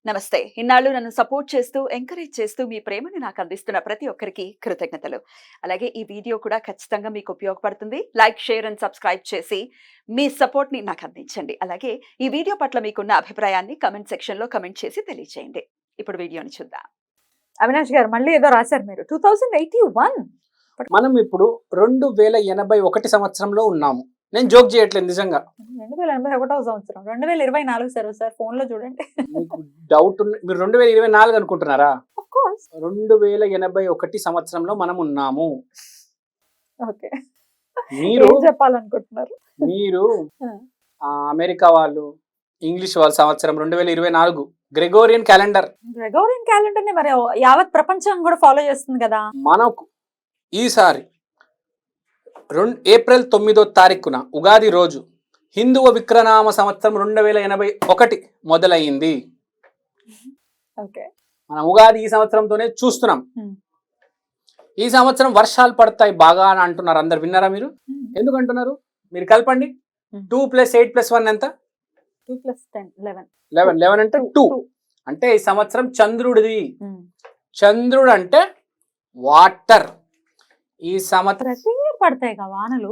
నమస్తే. ఇన్నాళ్ళు నన్ను సపోర్ట్ చేస్తూ, ఎంకరేజ్ చేస్తూ మీ ప్రేమని నాకు అందిస్తున్న ప్రతి ఒక్కరికి కృతజ్ఞతలు. అలాగే ఈ వీడియో కూడా ఖచ్చితంగా మీకు ఉపయోగపడుతుంది. లైక్, షేర్ అండ్ సబ్స్క్రైబ్ చేసి మీ సపోర్ట్‌ని నాకు అందించండి. అలాగే ఈ వీడియో పట్ల మీకున్న అభిప్రాయాన్ని కామెంట్ సెక్షన్‌లో కామెంట్ చేసి తెలియజేయండి. ఇప్పుడు వీడియోని చూద్దాం. అవినాష్ గారు మళ్ళీ ఏదో రాశారు మీరు 2081 మనం ఇప్పుడు 2081 సంవత్సరంలో ఉన్నాము. నేను జోక్ చేయట్లేదు నిజంగా. 2081వ సంవత్సరం 2024 సార్ ఫోన్ లో చూడండి. మీకు డౌట్ మీరు 2024 అనుకుంటున్నారా? ఆఫ్ కోర్స్ 2081 సంవత్సరంలో మనం ఉన్నాము. ఓకే. మీరు ఏం చెప్పాలనుకుంటున్నారు? మీరు అమెరికా వాళ్ళు, ఇంగ్లీష్ వాళ్ళ సంవత్సరం 2024 గ్రెగోరియన్ క్యాలెండర్. గ్రెగోరియన్ క్యాలెండర్ ని మరి యావత్ ప్రపంచం కూడా ఫాలో చేస్తుంది కదా. మనకు ఈసారి ఏప్రిల్ 9వ తారీఖున ఉగాది రోజు హిందువ విక్రనామ సంవత్సరం 2081 మొదలయ్యింది. ఓకే. మనం ఉగాది ఈ సంవత్సరంతోనే చూస్తున్నాం. ఈ సంవత్సరం వర్షాలు పడతాయి బాగా అని అంటున్నారు. అందరు విన్నారా మీరు? ఎందుకు అంటున్నారు? మీరు కలపండి. 2 + 8 + 1 ఎంత? 2 + 10 11. 11 అంటే 2. అంటే ఈ సంవత్సరం చంద్రుడిది. చంద్రుడు అంటే వాటర్. ఈ సంవత్సరం ప్రతి ఇయర్ పడతాయి కదా వానలు.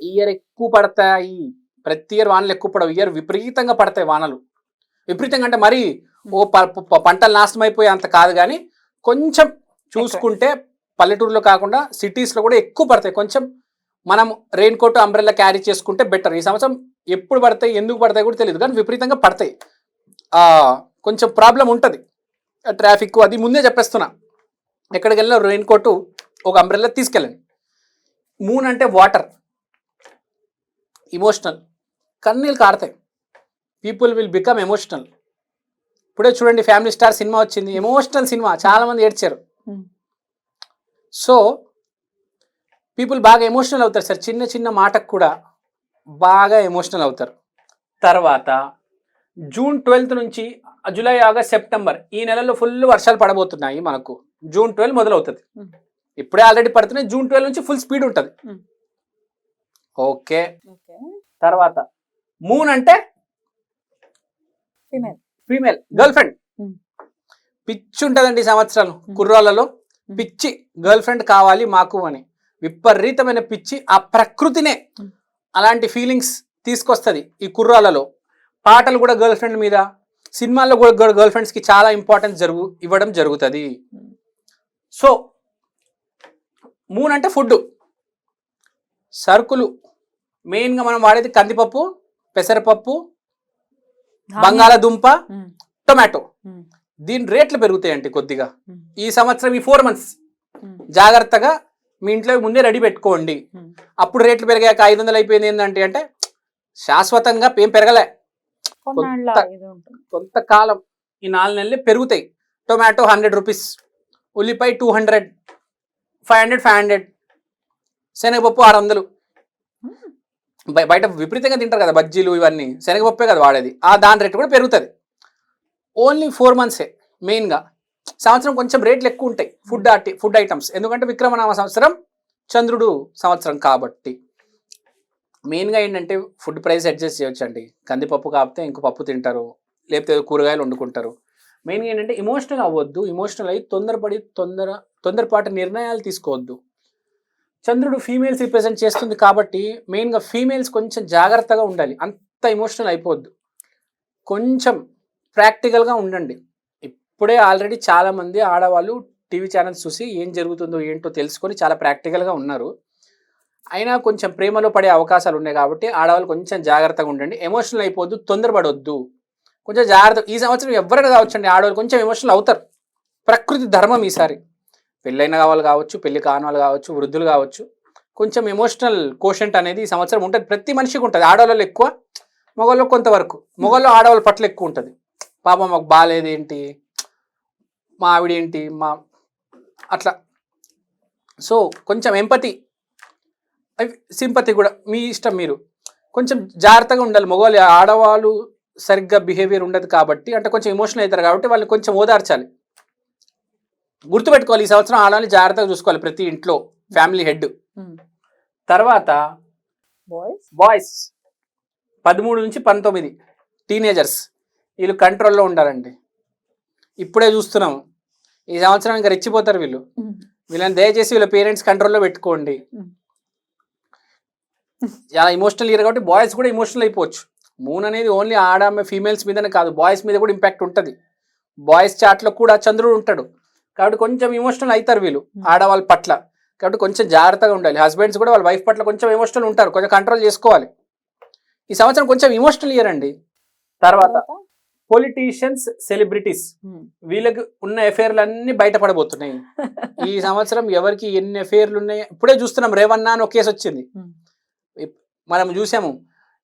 ఇయర్ ఎక్కువ పడతాయి. ప్రతి ఇయర్ వానలు ఎక్కువ పడవు. ఇయర్ విపరీతంగా పడతాయి వానలు. విపరీతంగా అంటే మరి పంటలు నాశనం అయిపోయి అంత కాదు, కానీ కొంచెం చూసుకుంటే పల్లెటూరులో కాకుండా సిటీస్లో కూడా ఎక్కువ పడతాయి. కొంచెం మనం రెయిన్ కోట్, అంబ్రెల్లా క్యారీ చేసుకుంటే బెటర్. ఈ సంవత్సరం ఎప్పుడు పడతాయి, ఎందుకు పడతాయి కూడా తెలియదు, కానీ విపరీతంగా పడతాయి. కొంచెం ప్రాబ్లం ఉంటుంది, ట్రాఫిక్ అది ముందే చెప్పేస్తున్నా. ఎక్కడికి వెళ్ళినా రెయిన్ కోటు, ఒక అంబ్రెల్లా తీసుకెళ్ళండి. మూన్ అంటే వాటర్, ఇమోషనల్. కన్నీళ్ళు కారుతాయి. People will become emotional. ఇప్పుడే చూడండి ఫ్యామిలీ స్టార్ సినిమా వచ్చింది, ఎమోషనల్ సినిమా, చాలా మంది ఏడ్చారు. సో పీపుల్ బాగా ఎమోషనల్ అవుతారు సార్. చిన్న చిన్న మాటకు కూడా బాగా ఎమోషనల్ అవుతారు. తర్వాత జూన్ 12 నుంచి జూలై, ఆగస్ట్, సెప్టెంబర్ ఈ నెలలో ఫుల్ వర్షాలు పడబోతున్నాయి. మనకు జూన్ 12 మొదలవుతుంది. ఇప్పుడే ఆల్రెడీ పడుతున్నాయి. జూన్ 12 నుంచి ఫుల్ స్పీడ్ ఉంటుంది. ఓకే. తర్వాత మూన్ అంటే ఫీమేల్ గర్ల్ ఫ్రెండ్. పిచ్చి ఉంటుందండి ఈ సంవత్సరాలు కుర్రాళ్ళలో. పిచ్చి గర్ల్ ఫ్రెండ్ కావాలి మాకు అని విపరీతమైన పిచ్చి. ఆ ప్రకృతినే అలాంటి ఫీలింగ్స్ తీసుకొస్తుంది ఈ కుర్రాళ్ళలో. పాటలు కూడా గర్ల్ ఫ్రెండ్ మీద, సినిమాల్లో కూడా గర్ల్ ఫ్రెండ్స్కి చాలా ఇంపార్టెన్స్ ఇవ్వడం జరుగుతుంది. సో మూన్ అంటే ఫుడ్, సరుకులు. మెయిన్గా మనం వాడేది కందిపప్పు, పెసరపప్పు, బంగాళాదుంప, టొమాటో. దీని రేట్లు పెరుగుతాయండి కొద్దిగా ఈ సంవత్సరం. ఈ 4 months జాగ్రత్తగా మీ ఇంట్లో ముందే రెడీ పెట్టుకోండి. అప్పుడు రేట్లు పెరిగాక 500 అయిపోయింది ఏంటంటే అంటే శాశ్వతంగా ఏం పెరగలే, కొంతకాలం ఈ 4 నెలలు పెరుగుతాయి. టొమాటో 100 రూపీస్, ఉల్లిపాయ 200, 500, శనగపప్పు 600. బయట విపరీతంగా తింటారు కదా బజ్జీలు, ఇవన్నీ శనగపప్పే కదా వాడేది. దాని రేటు కూడా పెరుగుతుంది. ఓన్లీ 4 months మెయిన్గా. సంవత్సరం కొంచెం రేట్లు ఎక్కువ ఉంటాయి ఫుడ్ ఐటమ్స్, ఎందుకంటే విక్రమనామ సంవత్సరం చంద్రుడు సంవత్సరం కాబట్టి. మెయిన్గా ఏంటంటే ఫుడ్ ప్రైస్ అడ్జస్ట్ చేయొచ్చండి. కందిపప్పు కాకపోతే ఇంకో పప్పు తింటారు, లేకపోతే కూరగాయలు వండుకుంటారు. మెయిన్గా ఏంటంటే ఎమోషనల్ అవ్వద్దు. ఎమోషనల్ అయ్యి తొందరపాటు నిర్ణయాలు తీసుకోవద్దు. చంద్రుడు ఫీమేల్స్ రిప్రజెంట్ చేస్తుంది కాబట్టి మెయిన్గా ఫీమేల్స్ కొంచెం జాగ్రత్తగా ఉండాలి. అంత ఎమోషనల్ అయిపోవద్దు. కొంచెం ప్రాక్టికల్గా ఉండండి. ఇప్పుడే ఆల్రెడీ చాలామంది ఆడవాళ్ళు టీవీ ఛానల్స్ చూసి ఏం జరుగుతుందో ఏంటో తెలుసుకొని చాలా ప్రాక్టికల్గా ఉన్నారు. అయినా కొంచెం ప్రేమలో పడే అవకాశాలు ఉన్నాయి కాబట్టి ఆడవాళ్ళు కొంచెం జాగ్రత్తగా ఉండండి. ఎమోషనల్ అయిపోద్దు, తొందరపడొద్దు, కొంచెం జాగ్రత్త. ఈ సంవత్సరం ఎవరైనా కావచ్చండి, ఆడవాళ్ళు కొంచెం ఎమోషనల్ అవుతారు. ప్రకృతి ధర్మం ఈసారి. పెళ్ళైన వాళ్ళు కావచ్చు, పెళ్లి కాని వాళ్ళు కావచ్చు, వృద్ధులు కావచ్చు, కొంచెం ఎమోషనల్ కోషెంట్ అనేది ఈ సంవత్సరం ఉంటుంది. ప్రతి మనిషికి ఉంటుంది. ఆడవాళ్ళు ఎక్కువ, మగవాళ్ళు కొంతవరకు. మగవాళ్ళు ఆడవాళ్ళ పట్ల ఎక్కువ ఉంటుంది. పాప మాకు బాగాలేదు ఏంటి, మా ఆవిడ ఏంటి, అట్లా. సో కొంచెం ఎంపతి, సింపతి కూడా మీ ఇష్టం. మీరు కొంచెం జాగ్రత్తగా ఉండాలి. మగవాళ్ళు, ఆడవాళ్ళు సరిగ్గా బిహేవియర్ ఉండదు కాబట్టి, అంటే కొంచెం ఎమోషనల్ అవుతారు కాబట్టి వాళ్ళని కొంచెం ఓదార్చాలి. గుర్తుపెట్టుకోవాలి, ఈ సంవత్సరం ఆడవాళ్ళని జాగ్రత్తగా చూసుకోవాలి ప్రతి ఇంట్లో, ఫ్యామిలీ హెడ్. తర్వాత బాయ్స్ 13 నుంచి 19 టీనేజర్స్, వీళ్ళు కంట్రోల్లో ఉండాలండి. ఇప్పుడే చూస్తున్నాము. ఈ సంవత్సరం ఇంకా రెచ్చిపోతారు వీళ్ళు. వీళ్ళని దయచేసి వీళ్ళ పేరెంట్స్ కంట్రోల్లో పెట్టుకోండి. చాలా ఎమోషనల్ ఇయర్ కాబట్టి బాయ్స్ కూడా ఎమోషనల్ అయిపోవచ్చు. మూన్ అనేది ఓన్లీ ఫీమేల్స్ మీదనే కాదు, బాయ్స్ మీద కూడా ఇంపాక్ట్ ఉంటుంది. బాయ్స్ చాట్లో కూడా చంద్రుడు ఉంటాడు కాబట్టి కొంచెం ఎమోషనల్ అవుతారు వీళ్ళు ఆడవాళ్ళ పట్ల. కాబట్టి కొంచెం జాగ్రత్తగా ఉండాలి. హస్బెండ్స్ కూడా వాళ్ళ వైఫ్ పట్ల కొంచెం ఎమోషనల్ ఉంటారు, కొంచెం కంట్రోల్ చేసుకోవాలి. ఈ సంవత్సరం కొంచెం ఎమోషనల్ ఇయర్ అండి. తర్వాత పొలిటీషియన్స్, సెలబ్రిటీస్, వీళ్ళకి ఉన్న ఎఫైర్లు అన్ని బయటపడబోతున్నాయి. ఈ సంవత్సరం ఎవరికి ఎన్ని ఎఫైర్లు ఉన్నాయి ఇప్పుడే చూస్తున్నాం. రేవన్నా అని ఒక కేసు వచ్చింది, మనం చూసాము.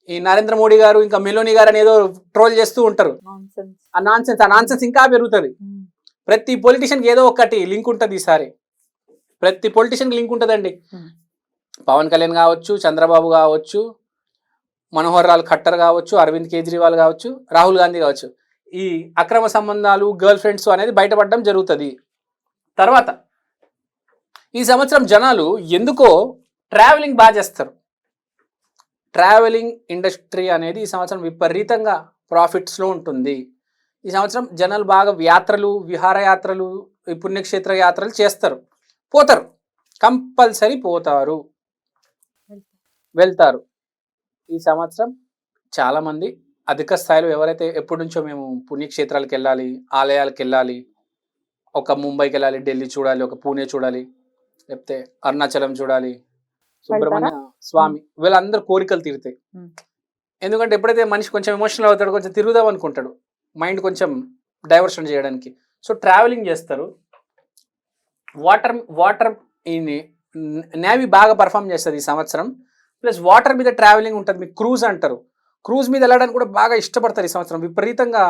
ఈ నరేంద్ర మోడీ గారు ఇంకా మెలోనీ గారు అని ఏదో ట్రోల్ చేస్తూ ఉంటారు. ఆ నాన్సెన్స్ ఇంకా పెరుగుతుంది. ప్రతి పొలిటీషియన్కి ఏదో ఒకటి లింక్ ఉంటుంది. ఈసారి ప్రతి పొలిటీషియన్కి లింక్ ఉంటుందండి. పవన్ కళ్యాణ్ కావచ్చు, చంద్రబాబు కావచ్చు, మనోహర్ లాల్ ఖట్టర్ కావచ్చు, అరవింద్ కేజ్రీవాల్ కావచ్చు, రాహుల్ గాంధీ కావచ్చు. ఈ అక్రమ సంబంధాలు, గర్ల్ ఫ్రెండ్స్ అనేది బయటపడడం జరుగుతుంది. తర్వాత ఈ సంవత్సరం జనాలు ఎందుకో ట్రావెలింగ్ బాగా చేస్తారు. ట్రావెలింగ్ ఇండస్ట్రీ అనేది ఈ సంవత్సరం విపరీతంగా ప్రాఫిట్స్లో ఉంటుంది. ఈ సంవత్సరం జనాలు బాగా యాత్రలు, విహారయాత్రలు, ఈ పుణ్యక్షేత్ర యాత్రలు చేస్తారు, పోతారు, కంపల్సరీ పోతారు, వెళ్తారు. ఈ సంవత్సరం చాలామంది అధిక స్థాయిలో ఎవరైతే ఎప్పటి నుంచో మేము పుణ్యక్షేత్రాలకు వెళ్ళాలి, ఆలయాలకు వెళ్ళాలి, ఒక ముంబైకి వెళ్ళాలి, ఢిల్లీ చూడాలి, ఒక పూణే చూడాలి, లేకపోతే అరుణాచలం చూడాలి, సుబ్రహ్మణ్య స్వామి, వీళ్ళందరూ కోరికలు తీరుతాయి. ఎందుకంటే ఎప్పుడైతే మనిషి కొంచెం ఎమోషనల్ అవుతాడో కొంచెం తిరుగుదాం అనుకుంటాడు, మైండ్ కొంచెం డైవర్షన్ చేయడానికి. సో ట్రావెలింగ్ చేస్తారు. వాటర్ ఈ నేవీ బాగా పర్ఫామ్ చేస్తుంది ఈ సంవత్సరం. ప్లస్ వాటర్ మీద ట్రావెలింగ్ ఉంటుంది, మీకు క్రూజ్ అంటారు. క్రూజ్ మీద వెళ్ళడానికి కూడా బాగా ఇష్టపడతారు ఈ సంవత్సరం. విపరీతంగా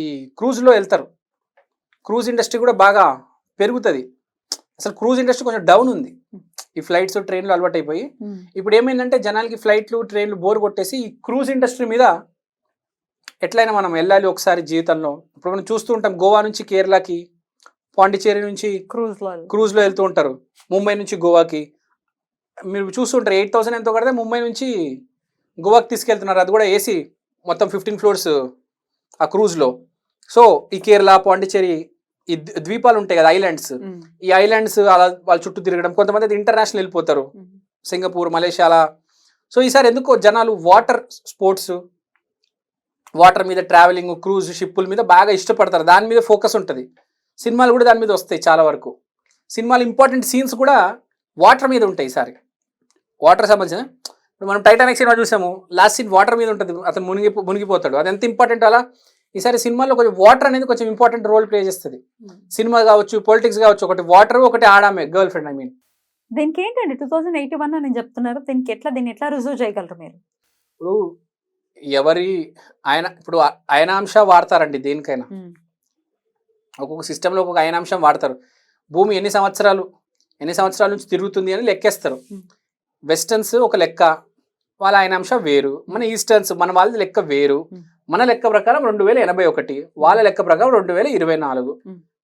ఈ క్రూజ్లో వెళ్తారు. క్రూజ్ ఇండస్ట్రీ కూడా బాగా పెరుగుతుంది. అసలు క్రూజ్ ఇండస్ట్రీ కొంచెం డౌన్ ఉంది. ఈ ఫ్లైట్స్, ట్రైన్లు అలవాటు అయిపోయి ఇప్పుడు ఏమైందంటే జనాలకి ఫ్లైట్లు, ట్రైన్లు బోర్ కొట్టేసి ఈ క్రూజ్ ఇండస్ట్రీ మీద ఎట్లయినా మనం వెళ్ళాలి ఒకసారి జీవితంలో. ఇప్పుడు మనం చూస్తూ ఉంటాం, గోవా నుంచి కేరళకి, పాండిచేరి నుంచి క్రూజ్లో వెళ్తూ ఉంటారు, ముంబై నుంచి గోవాకి. మీరు చూస్తుంటారు 8,000 ఎంతో కడితే ముంబై నుంచి గోవాకి తీసుకెళ్తున్నారు. అది కూడా ఏసీ, మొత్తం 15 floors ఆ క్రూజ్లో. సో ఈ కేరళ, పాండిచేరి, ఈ ద్వీపాలు ఉంటాయి కదా, ఐలాండ్స్, ఈ ఐలాండ్స్ అలా వాళ్ళ చుట్టూ తిరగడం. కొంతమంది అయితే ఇంటర్నేషనల్ వెళ్ళిపోతారు, సింగపూర్, మలేషియా అలా. సో ఈసారి ఎందుకో జనాలు వాటర్ స్పోర్ట్స్, వాటర్ మీద ట్రావెలింగ్, క్రూజ్ షిప్పుల మీద బాగా ఇష్టపడతారు. దాని మీద ఫోకస్ ఉంటుంది. సినిమాలు కూడా దాని మీద వస్తాయి చాలా వరకు. సినిమాలు ఇంపార్టెంట్ సీన్స్ కూడా వాటర్ మీద ఉంటాయి ఈసారి. వాటర్ సంబంధించిన ఇప్పుడు మనం టైటానిక్ సినిమా చూసాము, లాస్ట్ సీన్ వాటర్ మీద ఉంటుంది, అతను మునిగిపోతాడు. అది ఎంత ఇంపార్టెంట్. అలా ఈసారి సినిమాలో కొంచెం వాటర్ అనేది కొంచెం ఇంపార్టెంట్ రోల్ ప్లే చేస్తుంది. సినిమా కావచ్చు, పొలిటిక్స్ కావచ్చు, ఒకటి వాటర్, ఒకటి ఆడామే, గర్ల్ ఫ్రెండ్. ఐ మీన్ దీనికి ఏంటండి 2081 అని చెప్తున్నారు, దీన్ని ఎట్లా రుజువు చేయగలరు మీరు? ఇప్పుడు ఇప్పుడు అయనాంశ వాడతారండి దేనికైనా. ఒక్కొక్క సిస్టంలో ఒక్కొక్క అయనాంశం వాడతారు. భూమి ఎన్ని సంవత్సరాల నుంచి తిరుగుతుంది అని లెక్కేస్తారు. వెస్టర్న్స్ ఒక లెక్క, వాళ్ళ అయనాంశం వేరు. మన ఈస్టర్న్స్, మన వాళ్ళది లెక్క వేరు. మన లెక్క ప్రకారం 2081, వాళ్ళ లెక్క ప్రకారం 2024.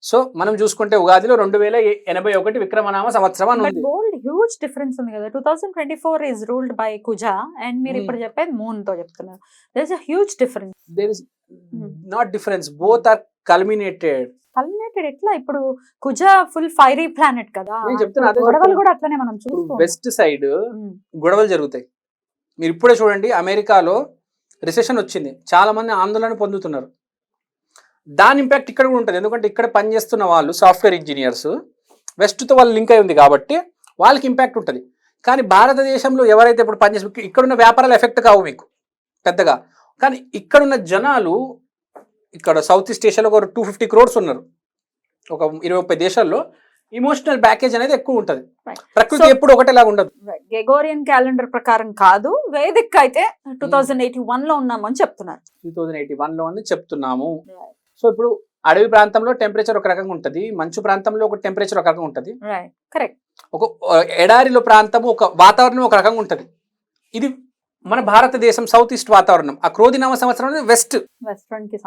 సో మనం చూసుకుంటే ఉగాదిలో 2081 విక్రమనామ సంవత్సరం అని ఉంది. హ్యూజ్ డిఫరెన్స్ ఉంది కదా. 2024 is ruled by కుజ అండ్ మీరు ఇప్పుడు చెప్పేది మూన్ తో చెప్తున్నారు. There is a huge difference. There is not difference, both are culminated. ఎట్లా? ఇప్పుడు కుజ ఫుల్ ఫైరీ ప్లానెట్ కదా, నేను చెప్తున్నా అదే. గొడవలు కూడా అట్లనే మనం చూస్తాం. వెస్ట్ సైడ్ గొడవలు జరుగుతాయి. మీరు ఇప్పుడే చూడండి, అమెరికాలో రిసెషన్ వచ్చింది, చాలా మంది ఆందోళన పొందుతున్నారు. దాని ఇంపాక్ట్ ఇక్కడ కూడా ఉంటుంది. ఎందుకంటే ఇక్కడ పనిచేస్తున్న వాళ్ళు సాఫ్ట్వేర్ ఇంజనీర్స్, వెస్ట్తో వాళ్ళు లింక్ అయి ఉంది కాబట్టి వాళ్ళకి ఇంపాక్ట్ ఉంటుంది. కానీ భారతదేశంలో ఎవరైతే ఇప్పుడు పనిచేసి ఇక్కడున్న వ్యాపారాలు ఎఫెక్ట్ కావు మీకు పెద్దగా. కానీ ఇక్కడున్న జనాలు, ఇక్కడ సౌత్ ఈస్ట్ ఏషియాలో ఒక 250 crores ఉన్నారు, ఒక 20-30 దేశాల్లో. ఇమోషనల్ బ్యాకేజ్ అనేది ఎక్కువ ఉంటుంది. ప్రకృతి ఎప్పుడు ఒకటేలాగా ఉండదు. గ్రెగోరియన్ క్యాలెండర్ ప్రకారం కాదు, వేదిక్ అయితే 2081 లో ఉన్నామని చెప్తున్నారు. 2081 లో అని చెప్తున్నాము. సో ఇప్పుడు అడవి ప్రాంతంలో టెంపరేచర్ ఒక రకంగా ఉంటుంది, మంచు ప్రాంతంలో ఒక టెంపరేచర్ ఒక రకంగా ఉంటుంది, కరెక్ట్. ఒక ఎడారిలో ప్రాంతము ఒక వాతావరణం ఒక రకంగా ఉంటుంది. ఇది మన భారతదేశం సౌత్ ఈస్ట్ వాతావరణం. ఆ క్రోధినామ సంవత్సరం వెస్టర్న్ కి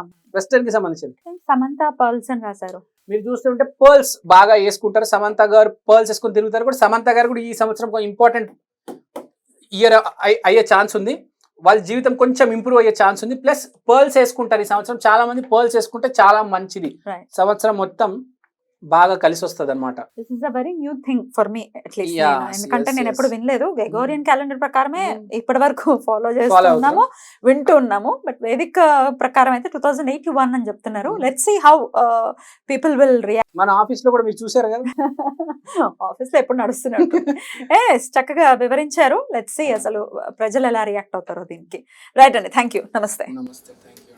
సంబంధించింది. సమంత పర్ల్స్ అని రాశారు. మీరు చూస్తుంటే పర్ల్స్ బాగా వేసుకుంటారు. సమంత గారు పర్ల్స్ వేసుకుని తిరుగుతారు కూడా. సమంత గారు కూడా ఈ సంవత్సరం ఇంపార్టెంట్ ఇయర్ అయ్యే ఛాన్స్ ఉంది. వాళ్ళ జీవితం కొంచెం ఇంప్రూవ్ అయ్యే ఛాన్స్ ఉంది. ప్లస్ పర్ల్స్ వేసుకుంటారు ఈ సంవత్సరం. చాలా మంది పర్ల్స్ వేసుకుంటే చాలా మంచిది. Right. సంవత్సరం మొత్తం బాగా కలిసి వస్తుంది అనమాట. This is a very new thing for me at least. Yes, ఎందుకంటే yes, నేను yes. ఎప్పుడు వినలేదు. గెగోరియన్ క్యాలెండర్ ప్రకారమే ఇప్పటి వరకు ఫాలో Follow చేస్తున్నాము, వింటూ ఉన్నాము. బట్ వేదిక్ ప్రకారం అయితే 2081 అని చెప్తున్నారు. Let's see how people will react. మన ఆఫీస్ లో కూడా మీరు చూసారు కదా. ఆఫీస్ లో ఎప్పుడు నడుస్తూనే ఉంటుంది. చక్కగా వివరించారు. లెట్స్ సీ అసలు ప్రజలు ఎలా రియాక్ట్ అవుతారో దీనికి. రైట్ అండి, థ్యాంక్ యూ, నమస్తే. నమస్తే, థ్యాంక్ యూ.